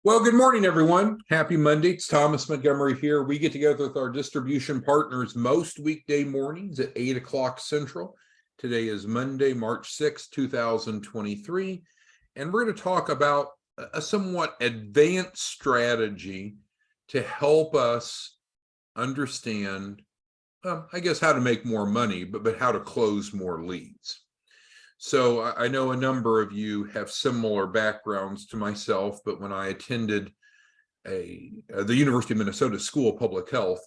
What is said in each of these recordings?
Well, good morning, everyone. Happy Monday. It's Thomas Montgomery here. We get together with our distribution partners most weekday mornings at 8 o'clock Central. Today is Monday, March 6, 2023, and we're going to talk about a somewhat advanced strategy to help us understand, I guess, how to make more money, but how to close more leads. So I know a number of you have similar backgrounds to myself, but when I attended the University of Minnesota School of Public Health,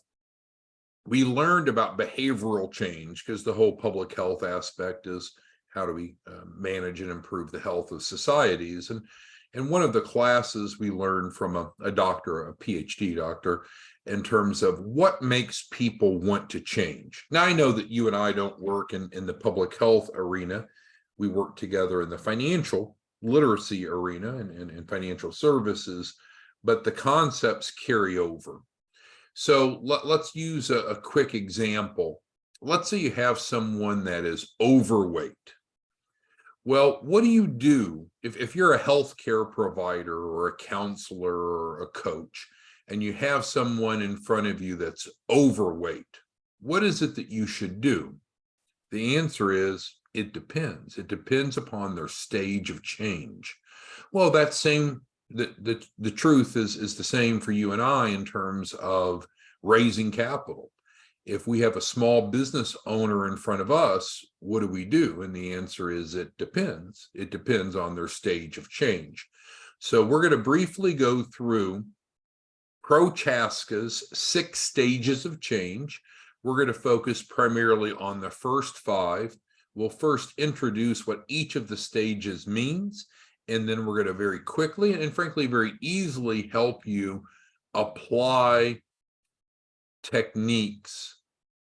we learned about behavioral change, because the whole public health aspect is how do we manage and improve the health of societies. And one of the classes we learned from a doctor, a PhD doctor, in terms of what makes people want to change. Now, I know that you and I don't work in the public health arena. We work together in the financial literacy arena and financial services, but the concepts carry over. So let's use a quick example. Let's say you have someone that is overweight. Well, what do you do if you're a healthcare provider or a counselor or a coach, and you have someone in front of you that's overweight? What is it that you should do? The answer is, it depends. It depends upon their stage of change. Well, that same, the truth is the same for you and I in terms of raising capital. If we have a small business owner in front of us, what do? And the answer is, it depends. It depends on their stage of change. So we're going to briefly go through Prochaska's 6 stages of change. We're going to focus primarily on the first 5. We'll first introduce what each of the stages means, and then we're going to very quickly and frankly very easily help you apply techniques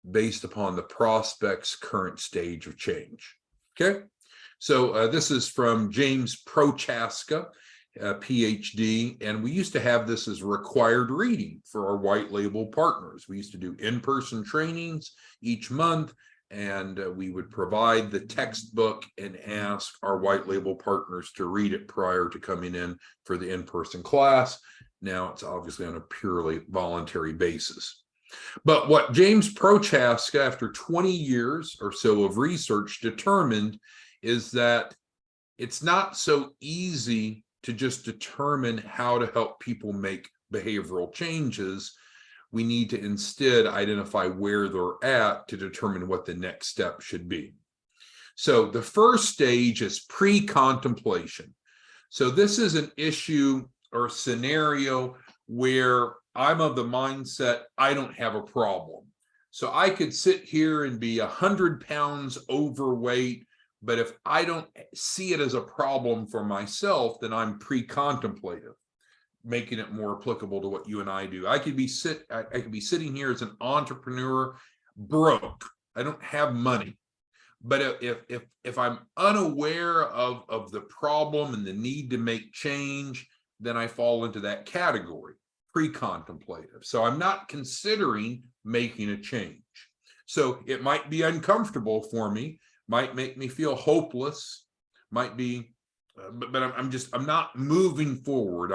based upon the prospect's current stage of change. Okay, so this is from James Prochaska, PhD, and we used to have this as required reading for our white label partners. We used to do in-person trainings each month, and we would provide the textbook and ask our white label partners to read it prior to coming in for the in-person class. Now it's obviously on a purely voluntary basis. But what James Prochaska, after 20 years or so of research, determined is that it's not so easy to just determine how to help people make behavioral changes. We need to instead identify where they're at to determine what the next step should be. So the first stage is pre-contemplation. So this is an issue or scenario where I'm of the mindset, I don't have a problem. So I could sit here and be 100 pounds overweight, but if I don't see it as a problem for myself, then I'm pre-contemplative, making it more applicable to what you and I do. I could be sitting here as an entrepreneur, broke. I don't have money. But if I'm unaware of the problem and the need to make change, then I fall into that category, pre-contemplative. So I'm not considering making a change. So it might be uncomfortable for me, might make me feel hopeless, might be, but I'm not moving forward.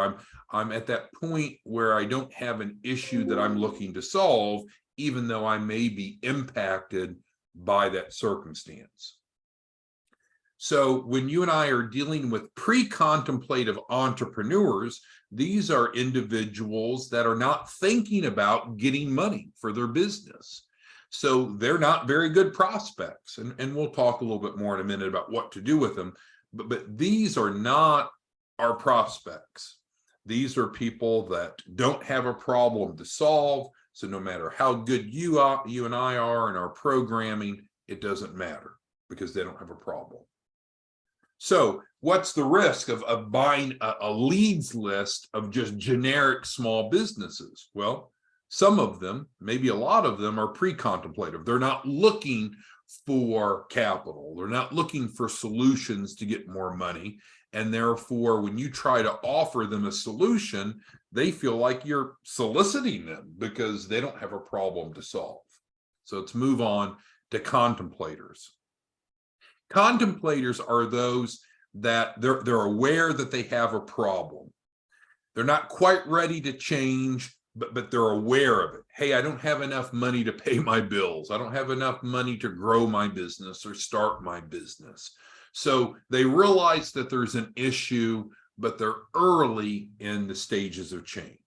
I'm at that point where I don't have an issue that I'm looking to solve, even though I may be impacted by that circumstance. So when you and I are dealing with pre-contemplative entrepreneurs, these are individuals that are not thinking about getting money for their business. So they're not very good prospects. And we'll talk a little bit more in a minute about what to do with them. But these are not our prospects. These are people that don't have a problem to solve. So no matter how good you and I are in our programming, it doesn't matter because they don't have a problem. So what's the risk of buying a leads list of just generic small businesses? Well, some of them, maybe a lot of them, are pre-contemplative. They're not looking for capital. They're not looking for solutions to get more money. And therefore, when you try to offer them a solution, they feel like you're soliciting them because they don't have a problem to solve. So let's move on to contemplators. Contemplators are those that they're aware that they have a problem. They're not quite ready to change, but they're aware of it. Hey, I don't have enough money to pay my bills. I don't have enough money to grow my business or start my business. So they realize that there's an issue, but they're early in the stages of change.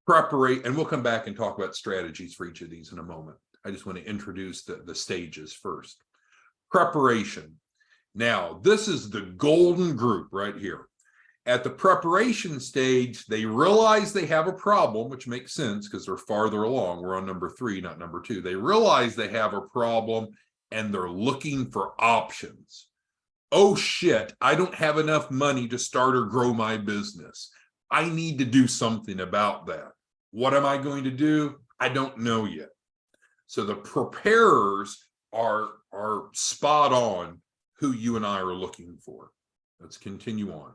Preparation, and we'll come back and talk about strategies for each of these in a moment. I just want to introduce the stages first. Preparation. Now, this is the golden group right here. At the preparation stage, they realize they have a problem, which makes sense because they're farther along. We're on number 3, not number 2. They realize they have a problem and they're looking for options. Oh shit, I don't have enough money to start or grow my business. I need to do something about that. What am I going to do? I don't know yet. So the preparers are spot on who you and I are looking for. Let's continue on.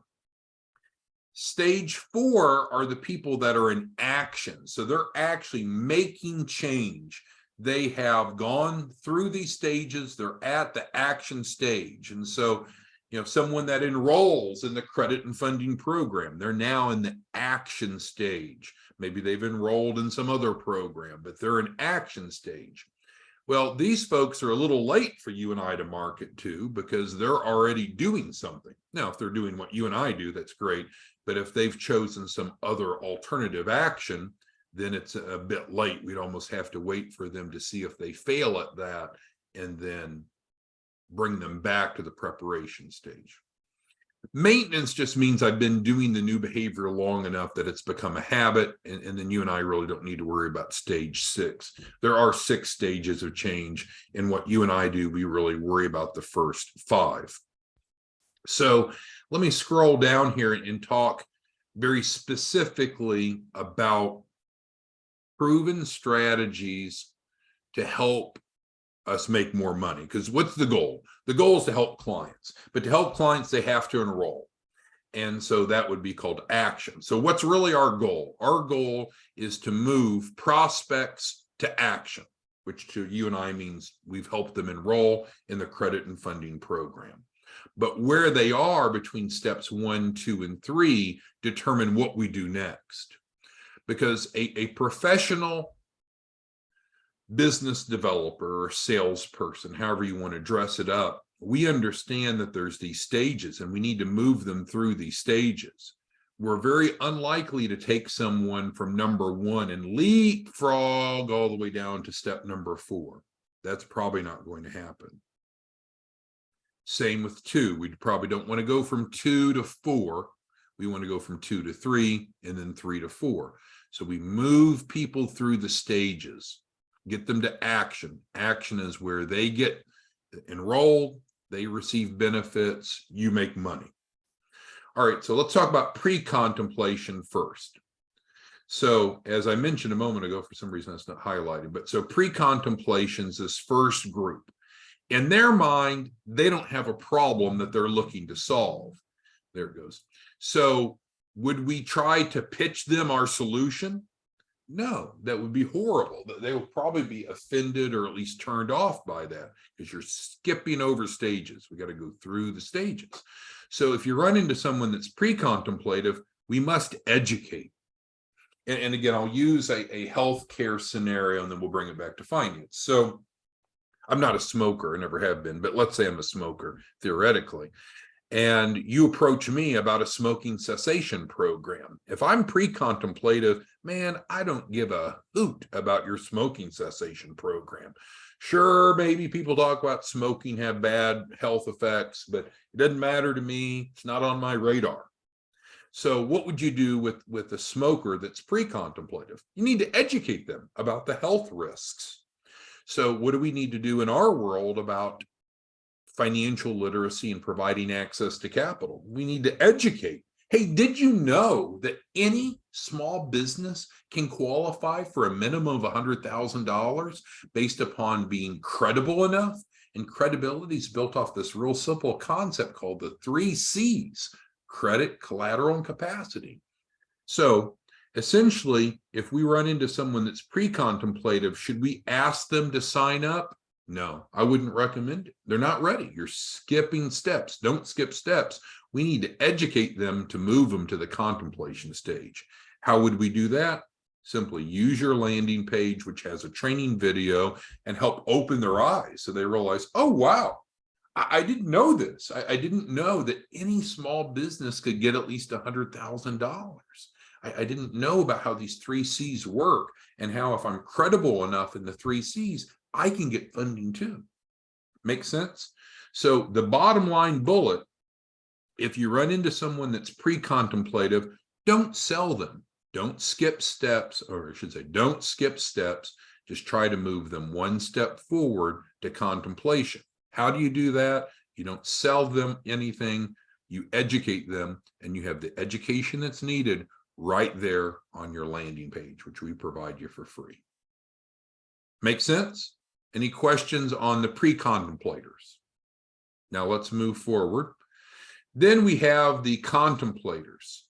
Stage 4 are the people that are in action. So they're actually making change. They have gone through these stages. They're at the action stage. And so, someone that enrolls in the credit and funding program, they're now in the action stage. Maybe they've enrolled in some other program, but they're in action stage. Well, these folks are a little late for you and I to market to because they're already doing something. Now, if they're doing what you and I do, that's great. But if they've chosen some other alternative action, then it's a bit late. We'd almost have to wait for them to see if they fail at that and then bring them back to the preparation stage. Maintenance just means I've been doing the new behavior long enough that it's become a habit, and then you and I really don't need to worry about stage 6. There are 6 stages of change. In what you and I do, we really worry about the first 5. So let me scroll down here and talk very specifically about proven strategies to help us make more money. Because what's the goal? The goal is to help clients, but to help clients, they have to enroll. And so that would be called action. So what's really our goal? Our goal is to move prospects to action, which to you and I means we've helped them enroll in the credit and funding program. But where they are between steps 1, 2, and 3 determine what we do next. Because a professional business developer or salesperson, however you want to dress it up, we understand that there's these stages and we need to move them through these stages. We're very unlikely to take someone from number 1 and leapfrog all the way down to step number 4. That's probably not going to happen. Same with 2. We probably don't want to go from 2 to 4. We want to go from 2 to 3 and then 3 to 4. So we move people through the stages, get them to action. Action is where they get enrolled, they receive benefits, you make money. All right, so let's talk about pre-contemplation first. So as I mentioned a moment ago, for some reason that's not highlighted, but so pre-contemplation is this first group. In their mind, they don't have a problem that they're looking to solve. There it goes. So would we try to pitch them our solution? No, that would be horrible. They will probably be offended or at least turned off by that because you're skipping over stages. We got to go through the stages. So if you run into someone that's pre-contemplative, we must educate. And again, I'll use a healthcare scenario and then we'll bring it back to finance. So I'm not a smoker, I never have been, but let's say I'm a smoker, theoretically. And you approach me about a smoking cessation program. If I'm pre-contemplative, man, I don't give a hoot about your smoking cessation program. Sure, maybe people talk about smoking have bad health effects, but it doesn't matter to me. It's not on my radar. So what would you do with a smoker that's pre-contemplative? You need to educate them about the health risks. So what do we need to do in our world about financial literacy and providing access to capital? We need to educate. Hey, did you know that any small business can qualify for a minimum of $100,000 based upon being credible enough? And credibility is built off this real simple concept called the 3 C's: credit, collateral, and capacity. So essentially, if we run into someone that's pre-contemplative, should we ask them to sign up? No, I wouldn't recommend it. They're not ready. You're skipping steps. Don't skip steps. We need to educate them to move them to the contemplation stage. How would we do that? Simply use your landing page, which has a training video, and help open their eyes so they realize, oh, wow, I didn't know this. I didn't know that any small business could get at least $100,000. I didn't know about how these 3 C's work and how if I'm credible enough in the 3 C's, I can get funding too. Make sense? So the bottom line bullet, if you run into someone that's pre-contemplative, don't sell them. Don't skip steps, or I should say, don't skip steps. Just try to move them one step forward to contemplation. How do you do that? You don't sell them anything. You educate them, and you have the education that's needed right there on your landing page, which we provide you for free. Make sense? Any questions on the pre-contemplators? Now let's move forward. Then we have the contemplators.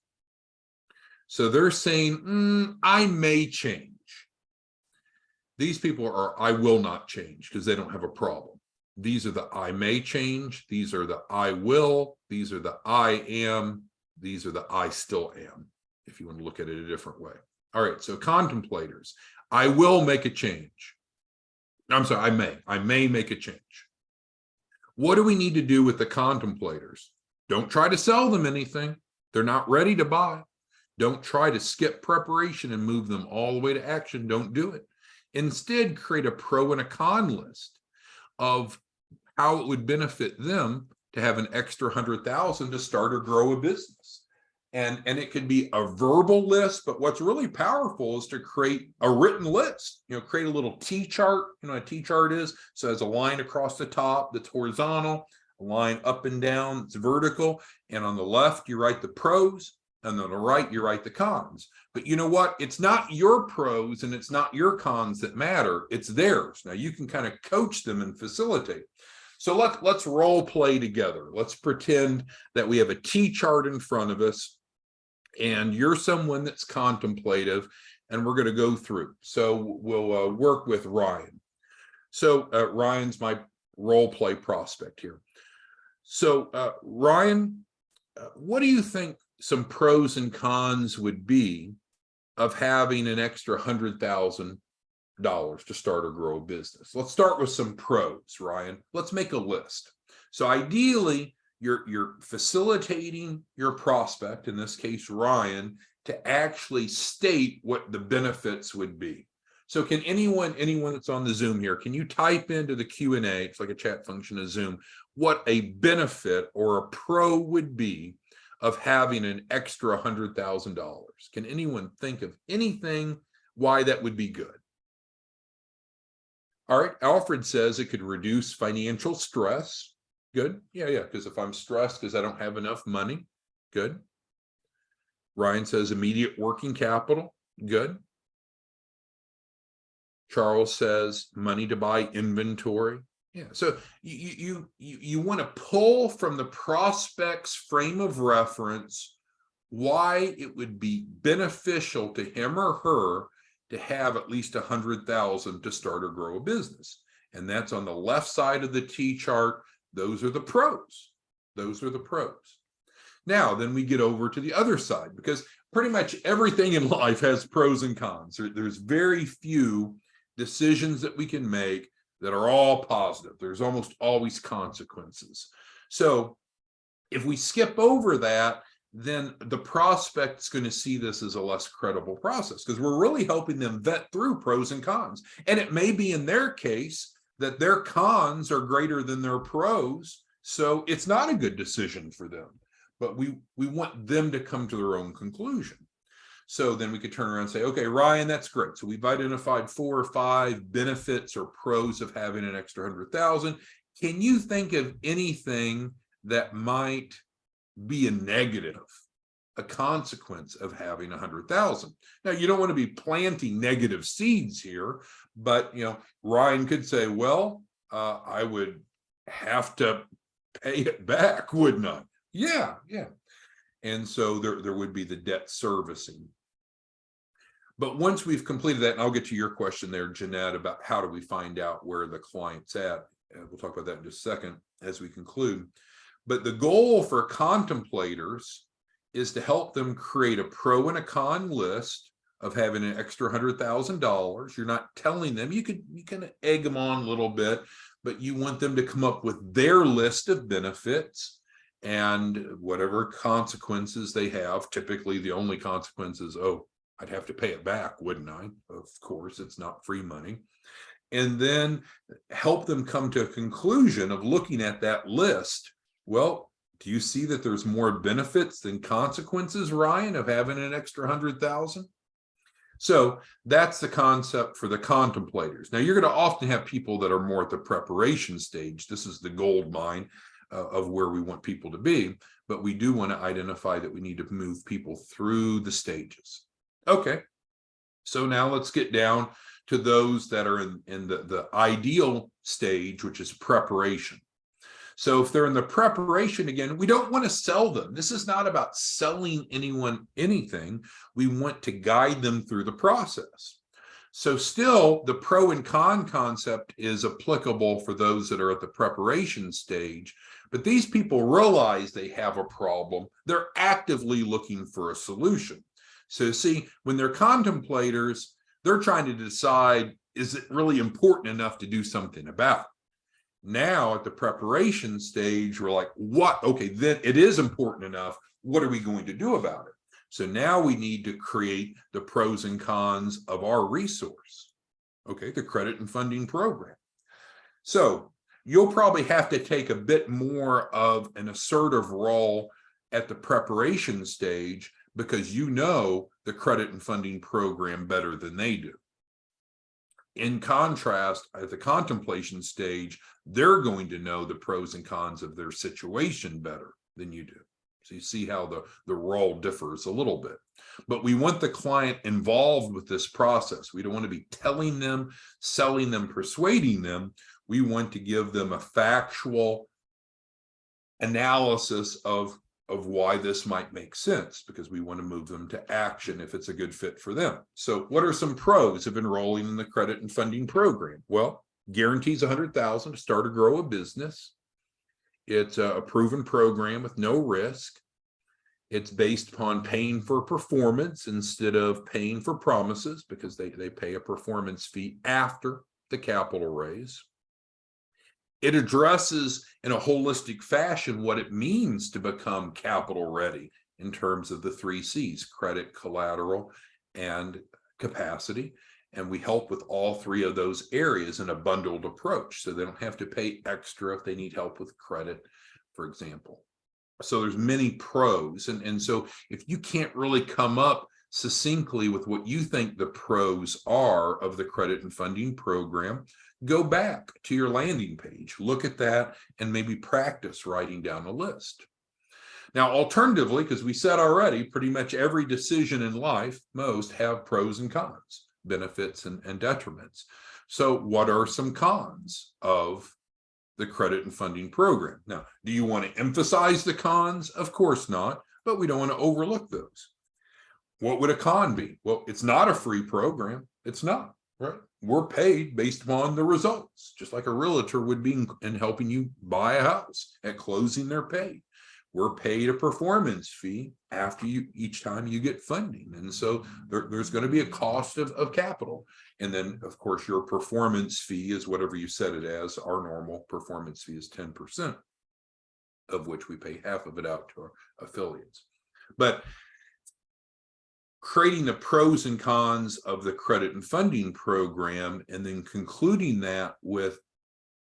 So they're saying, I may change. These people are, I will not change, because they don't have a problem. These are the I may change. These are the I will. These are the I am. These are the I still am, if you want to look at it a different way. All right, so contemplators. I will make a change. I'm sorry, I may make a change. What do we need to do with the contemplators? Don't try to sell them anything. They're not ready to buy. Don't try to skip preparation and move them all the way to action. Don't do it. Instead, create a pro and a con list of how it would benefit them to have an extra 100,000 to start or grow a business. And it could be a verbal list, but what's really powerful is to create a written list. Create a little T-chart. You know what a T-chart is? So it has a line across the top that's horizontal, a line up and down that's vertical, and on the left you write the pros, and on the right you write the cons. But you know what? It's not your pros and it's not your cons that matter. It's theirs. Now you can kind of coach them and facilitate. So let's role play together. Let's pretend that we have a T-chart in front of us, and you're someone that's contemplative, and we're going to go through. So we'll work with Ryan. So Ryan's my role play prospect here. So Ryan, what do you think some pros and cons would be of having an extra $100,000 to start or grow a business? Let's start with some pros, Ryan. Let's make a list. So ideally, you're facilitating your prospect, in this case Ryan, to actually state what the benefits would be. So can anyone that's on the Zoom here, can you type into the Q&A, it's like a chat function of Zoom, what a benefit or a pro would be of having an extra $100,000? Can anyone think of anything why that would be good? All right, Alfred says it could reduce financial stress. Good. Yeah, because if I'm stressed because I don't have enough money, good. Ryan says immediate working capital. Good. Charles says money to buy inventory. Yeah, so you want to pull from the prospect's frame of reference why it would be beneficial to him or her to have at least 100,000 to start or grow a business. And that's on the left side of the T-chart. Those are the pros. Those are the pros. Now, then we get over to the other side, because pretty much everything in life has pros and cons. There's very few decisions that we can make that are all positive. There's almost always consequences. So if we skip over that, then the prospect's going to see this as a less credible process, because we're really helping them vet through pros and cons. And it may be in their case that their cons are greater than their pros, so it's not a good decision for them. But we want them to come to their own conclusion. So then we could turn around and say, okay, Ryan, that's great. So we've identified 4 or 5 benefits or pros of having an extra 100,000. Can you think of anything that might be a negative, a consequence of having 100,000? Now, you don't want to be planting negative seeds here, but Ryan could say, well, I would have to pay it back, wouldn't I? Yeah. And so there would be the debt servicing. But once we've completed that, and I'll get to your question there, Jeanette, about how do we find out where the client's at. We'll talk about that in just a second as we conclude. But the goal for contemplators is to help them create a pro and a con list of having an extra $100,000. You're not telling them, you can egg them on a little bit, but you want them to come up with their list of benefits and whatever consequences they have. Typically, the only consequence is, oh, I'd have to pay it back, wouldn't I? Of course, it's not free money. And then help them come to a conclusion of looking at that list. Well, do you see that there's more benefits than consequences, Ryan, of having an extra 100,000? So that's the concept for the contemplators. Now, you're going to often have people that are more at the preparation stage. This is the gold mine of where we want people to be, but we do want to identify that we need to move people through the stages. Okay, so now let's get down to those that are in the ideal stage, which is preparation. So if they're in the preparation, again, we don't want to sell them. This is not about selling anyone anything. We want to guide them through the process. So still, the pro and con concept is applicable for those that are at the preparation stage, but these people realize they have a problem. They're actively looking for a solution. So see, when they're contemplators, they're trying to decide, is it really important enough to do something about it? Now at the preparation stage, we're like, what? Okay, then it is important enough. What are we going to do about it? So now we need to create the pros and cons of our resource. Okay, the credit and funding program. So you'll probably have to take a bit more of an assertive role at the preparation stage because you know the credit and funding program better than they do. In contrast, at the contemplation stage, they're going to know the pros and cons of their situation better than you do. So you see how the role differs a little bit. But we want the client involved with this process. We don't want to be telling them, selling them, persuading them. We want to give them a factual analysis of why this might make sense, because we want to move them to action if it's a good fit for them. So what are some pros of enrolling in the credit and funding program? Well, guarantees $100,000 to start or grow a business. It's a proven program with no risk. It's based upon paying for performance instead of paying for promises, because they pay a performance fee after the capital raise. It addresses in a holistic fashion what it means to become capital ready in terms of the 3 C's: credit, collateral, and capacity. And we help with all 3 of those areas in a bundled approach, so they don't have to pay extra if they need help with credit, for example. So there's many pros. And so if you can't really come up succinctly with what you think the pros are of the credit and funding program, go back to your landing page, look at that, and maybe practice writing down a list. Now, alternatively, because we said already, pretty much every decision in life, most have pros and cons, benefits and detriments. So what are some cons of the credit and funding program? Now, do you want to emphasize the cons? Of course not, but we don't want to overlook those. What would a con be? Well, it's not a free program. It's not, right? We're paid based upon the results, just like a realtor would be in helping you buy a house. At closing, they're paid. We're paid a performance fee after each time you get funding. And so there's going to be a cost of capital. And then, of course, your performance fee is whatever you set it as. Our normal performance fee is 10%, of which we pay half of it out to our affiliates. But creating the pros and cons of the credit and funding program, and then concluding that with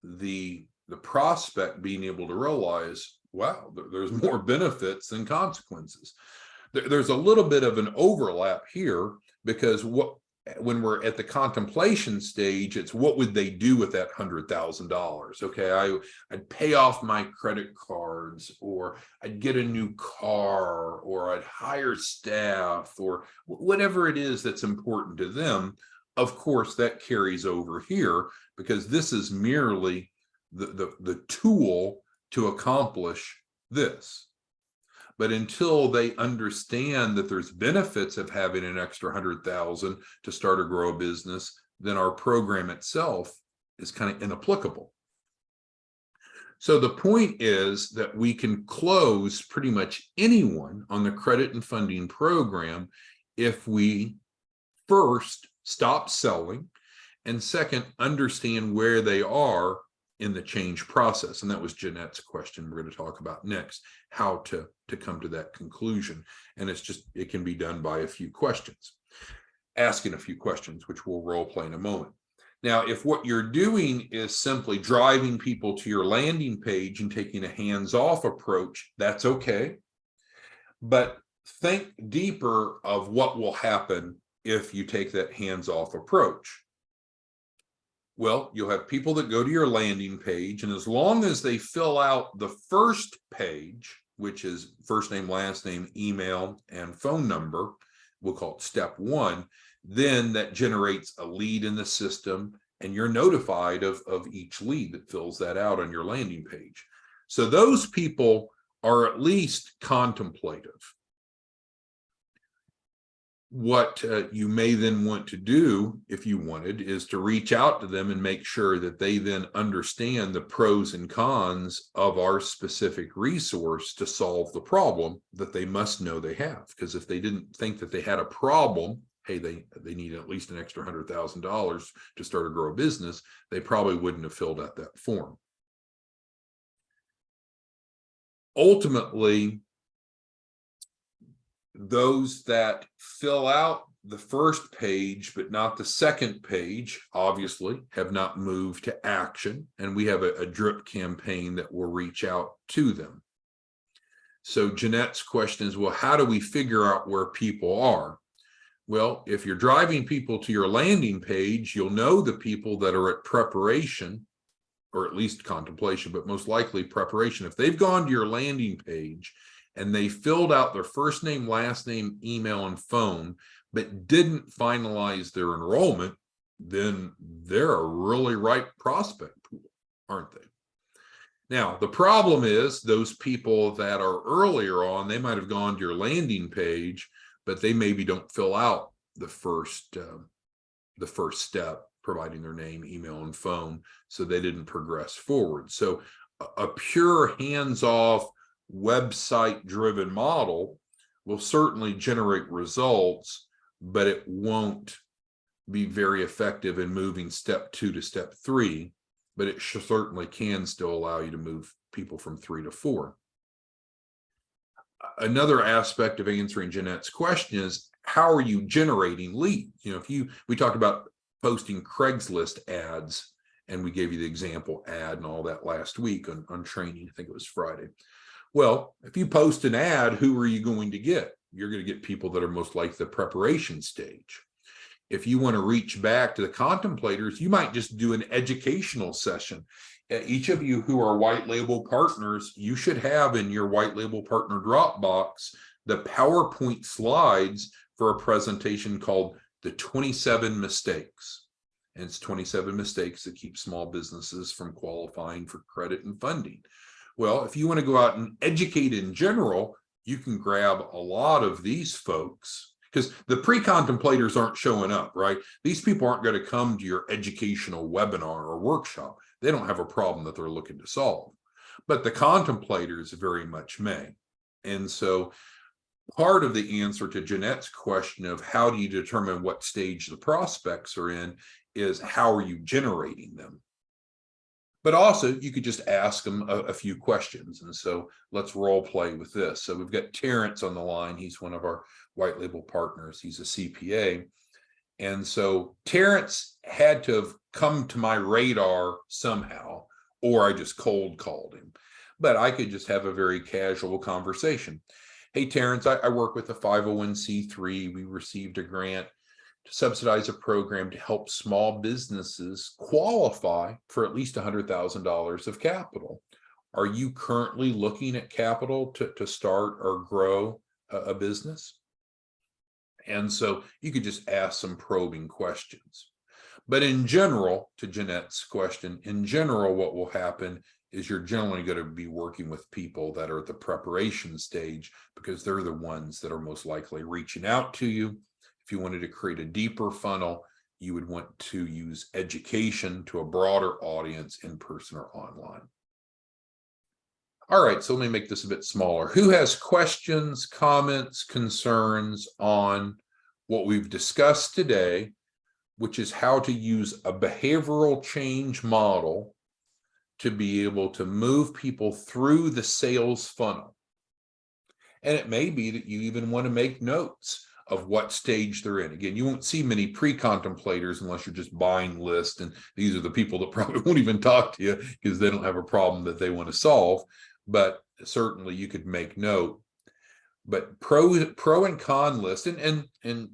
the prospect being able to realize, wow, there's more benefits than consequences. There's a little bit of an overlap here, because when we're at the contemplation stage, it's what would they do with that $100,000? Okay, I'd pay off my credit cards, or I'd get a new car, or I'd hire staff, or whatever it is that's important to them. Of course, that carries over here, because this is merely the tool to accomplish this. But until they understand that there's benefits of having an extra 100,000 to start or grow a business, then our program itself is kind of inapplicable. So the point is that we can close pretty much anyone on the credit and funding program if we first stop selling, and second, understand where they are in the change process. And that was Jeanette's question we're going to talk about next, how to come to that conclusion. And it can be done by a few questions, asking a few questions, which we'll role play in a moment. Now, if what you're doing is simply driving people to your landing page and taking a hands-off approach, that's okay. But think deeper of what will happen if you take that hands-off approach. Well, you'll have people that go to your landing page, and as long as they fill out the first page, which is first name, last name, email, and phone number, we'll call it step one, then that generates a lead in the system, and you're notified of each lead that fills that out on your landing page. So those people are at least contemplative. What you may then want to do, if you wanted, is to reach out to them and make sure that they then understand the pros and cons of our specific resource to solve the problem that they must know they have. Because if they didn't think that they had a problem, hey, they need at least an extra $100,000 to start or grow a business, they probably wouldn't have filled out that form. Ultimately, those that fill out the first page but not the second page obviously have not moved to action, and we have a drip campaign that will reach out to them. So Jeanette's question is, well, how do we figure out where people are? Well, if you're driving people to your landing page, you'll know the people that are at preparation, or at least contemplation, but most likely preparation. If they've gone to your landing page and they filled out their first name, last name, email, and phone, but didn't finalize their enrollment, then they're a really ripe prospect pool, aren't they? Now, the problem is those people that are earlier on, they might have gone to your landing page, but they maybe don't fill out the first step, providing their name, email, and phone, so they didn't progress forward. So a pure hands-off, website-driven model will certainly generate results, but it won't be very effective in moving step 2 to step 3, but it certainly can still allow you to move people from 3 to 4. Another aspect of answering Jeanette's question is, how are you generating leads? We talked about posting Craigslist ads, and we gave you the example ad and all that last week on training. I think it was Friday. Well, if you post an ad, who are you going to get? You're going to get people that are most like the preparation stage. If you want to reach back to the contemplators, you might just do an educational session. Each of you who are white label partners, you should have in your white label partner Dropbox the PowerPoint slides for a presentation called the 27 mistakes. And it's 27 mistakes that keep small businesses from qualifying for credit and funding. Well, if you want to go out and educate in general, you can grab a lot of these folks, because the pre-contemplators aren't showing up, right? These people aren't going to come to your educational webinar or workshop. They don't have a problem that they're looking to solve. But the contemplators very much may. And so part of the answer to Jeanette's question of how do you determine what stage the prospects are in is, how are you generating them? But also, you could just ask them a few questions. And so let's role play with this. So we've got Terrence on the line. He's one of our white label partners. He's a CPA. And so Terrence had to have come to my radar somehow, or I just cold called him. But I could just have a very casual conversation. Hey, Terrence, I work with a 501c3. We received a grant to subsidize a program to help small businesses qualify for at least $100,000 of capital. Are you currently looking at capital to start or grow a business? And so you could just ask some probing questions. But in general, to Jeanette's question, in general, what will happen is you're generally going to be working with people that are at the preparation stage, because they're the ones that are most likely reaching out to you. If you wanted to create a deeper funnel, you would want to use education to a broader audience, in person or online. All right, so let me make this a bit smaller. Who has questions, comments, concerns on what we've discussed today, which is how to use a behavioral change model to be able to move people through the sales funnel? And it may be that you even want to make notes of what stage they're in. Again, you won't see many pre-contemplators unless you're just buying lists, and these are the people that probably won't even talk to you because they don't have a problem that they want to solve. But certainly you could make note. But pro and con list, and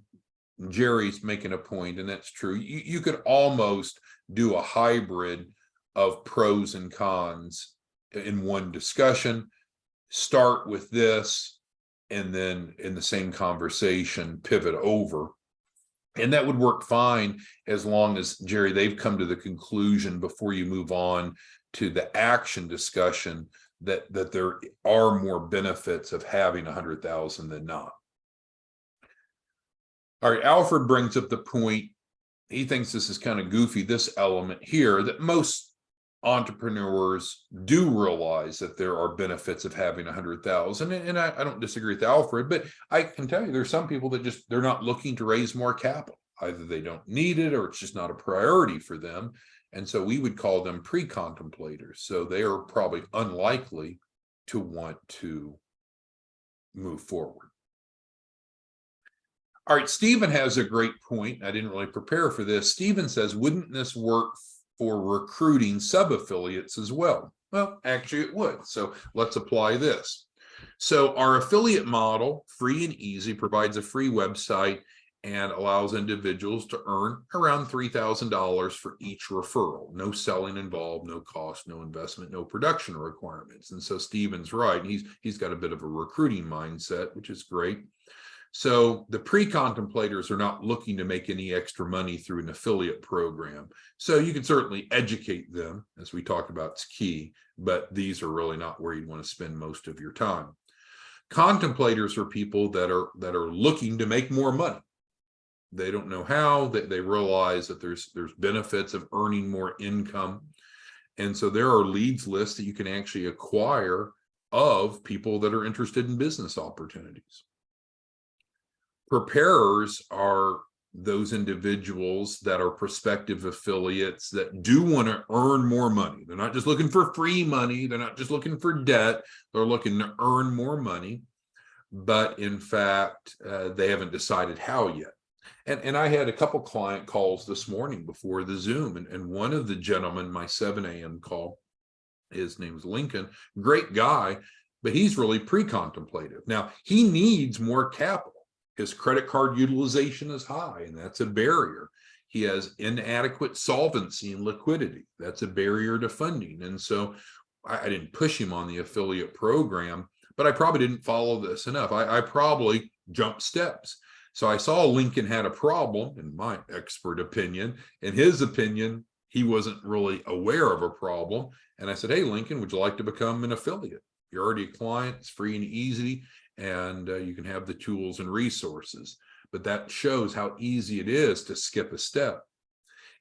Jerry's making a point, and that's true. You could almost do a hybrid of pros and cons in one discussion. Start with this, and then in the same conversation pivot over. And that would work fine as long as, Jerry, they've come to the conclusion before you move on to the action discussion that there are more benefits of having 100,000 than not. All right, Alfred brings up the point. He thinks this is kind of goofy, this element here, that most entrepreneurs do realize that there are benefits of having 100,000. And I don't disagree with Alfred, but I can tell you there's some people that they're not looking to raise more capital. Either they don't need it or it's just not a priority for them. And so we would call them pre-contemplators. So they are probably unlikely to want to move forward. All right, Stephen has a great point. I didn't really prepare for this. Stephen says, wouldn't this work for recruiting sub-affiliates as well? Well, actually it would. So let's apply this. So our affiliate model, free and easy, provides a free website and allows individuals to earn around $3,000 for each referral. No selling involved, no cost, no investment, no production requirements. And so Stephen's right. He's got a bit of a recruiting mindset, which is great. So the pre-contemplators are not looking to make any extra money through an affiliate program. So you can certainly educate them, as we talked about, it's key, but these are really not where you'd want to spend most of your time. Contemplators are people that are looking to make more money. They don't know how, they realize that there's benefits of earning more income. And so there are leads lists that you can actually acquire of people that are interested in business opportunities. Preparers are those individuals that are prospective affiliates that do want to earn more money. They're not just looking for free money. They're not just looking for debt. They're looking to earn more money. But in fact, they haven't decided how yet. And I had a couple client calls this morning before the Zoom. And one of the gentlemen, my 7 a.m. call, his name is Lincoln, great guy, but he's really pre-contemplative. Now, he needs more capital. His credit card utilization is high, and that's a barrier. He has inadequate solvency and liquidity. That's a barrier to funding. And so I didn't push him on the affiliate program, but I probably didn't follow this enough. I probably jumped steps. So I saw Lincoln had a problem, in my expert opinion. In his opinion, he wasn't really aware of a problem. And I said, hey, Lincoln, would you like to become an affiliate? You're already a client, it's free and easy, and you can have the tools and resources. But that shows how easy it is to skip a step.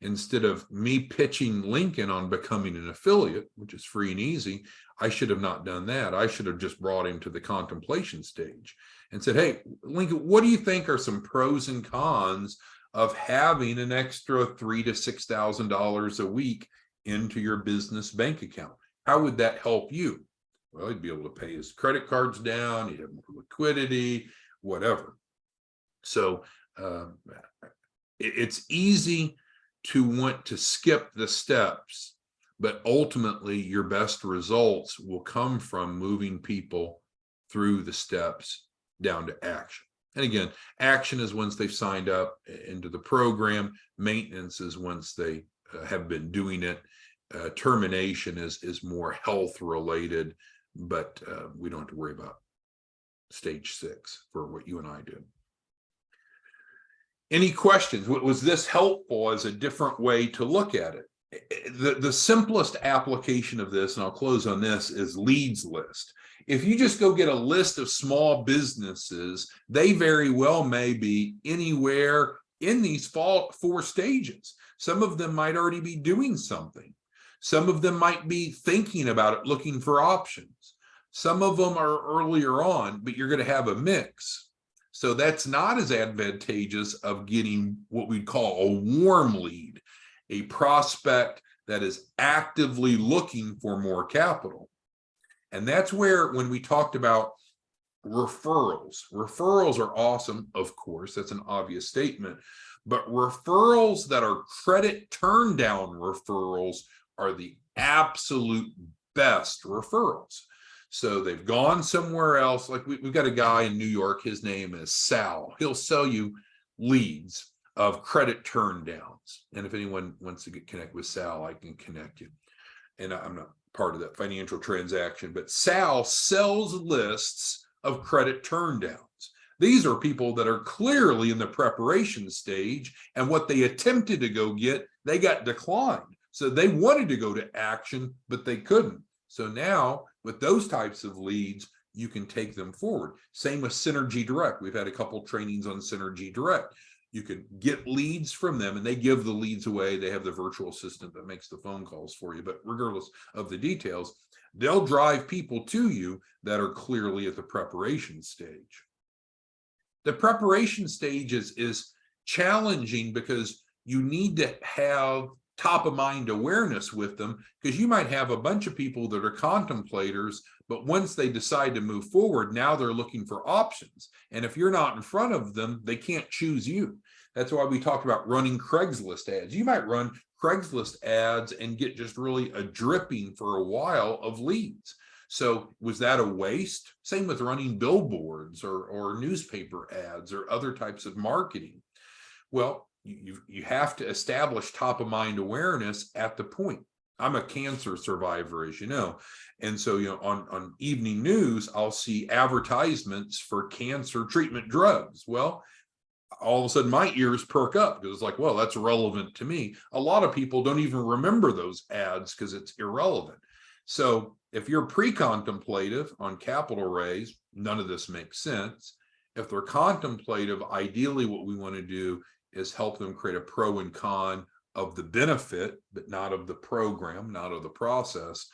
Instead of me pitching Lincoln on becoming an affiliate, which is free and easy, I should have not done that. I should have just brought him to the contemplation stage and said, hey, Lincoln, what do you think are some pros and cons of having an extra $3,000 to $6,000 a week into your business bank account? How would that help you? Well, he'd be able to pay his credit cards down, he'd have more liquidity, whatever. So it's easy to want to skip the steps, but ultimately your best results will come from moving people through the steps down to action. And again, action is once they've signed up into the program. Maintenance is once they have been doing it. Termination is more health related, but we don't have to worry about stage 6 for what you and I do. Any questions? Was this helpful as a different way to look at it? The simplest application of this, and I'll close on this, is leads list. If you just go get a list of small businesses, they very well may be anywhere in these 4 stages. Some of them might already be doing something. Some of them might be thinking about it, looking for options. Some of them are earlier on, but you're going to have a mix. So that's not as advantageous of getting what we'd call a warm lead, a prospect that is actively looking for more capital. And that's where, when we talked about referrals are awesome, of course, that's an obvious statement, but referrals that are credit turn down referrals are the absolute best referrals. So they've gone somewhere else. Like we've got a guy in New York, his name is Sal. He'll sell you leads of credit turn downs. And if anyone wants to connect with Sal, I can connect you. And I'm not part of that financial transaction, but Sal sells lists of credit turn downs. These are people that are clearly in the preparation stage, and what they attempted to go get, they got declined. So they wanted to go to action, but they couldn't. So now with those types of leads, you can take them forward. Same with Synergy Direct. We've had a couple trainings on Synergy Direct. You can get leads from them, and they give the leads away. They have the virtual assistant that makes the phone calls for you. But regardless of the details, they'll drive people to you that are clearly at the preparation stage. The preparation stage is challenging because you need to have top of mind awareness with them, because you might have a bunch of people that are contemplators, but once they decide to move forward, now they're looking for options. And if you're not in front of them, they can't choose you. That's why we talked about running Craigslist ads. You might run Craigslist ads and get just really a dripping for a while of leads. So was that a waste? Same with running billboards or newspaper ads or other types of marketing. Well, you have to establish top of mind awareness at the point. I'm a cancer survivor, as you know. And so, on evening news, I'll see advertisements for cancer treatment drugs. Well, all of a sudden my ears perk up because it's like, well, that's relevant to me. A lot of people don't even remember those ads because it's irrelevant. So if you're pre-contemplative on capital raise, none of this makes sense. If they're contemplative, ideally what we want to do is help them create a pro and con of the benefit, but not of the program, not of the process.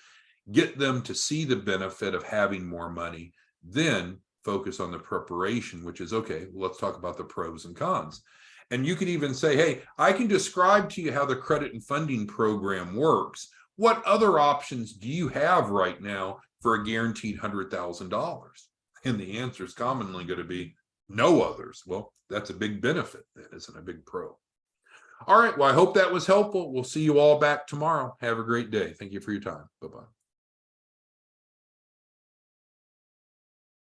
Get them to see the benefit of having more money, then focus on the preparation, which is, okay, let's talk about the pros and cons. And you could even say, hey, I can describe to you how the credit and funding program works. What other options do you have right now for a guaranteed $100,000? And the answer is commonly going to be no others. Well, that's a big benefit. That isn't a big pro. All right. Well, I hope that was helpful. We'll see you all back tomorrow. Have a great day. Thank you for your time. Bye-bye.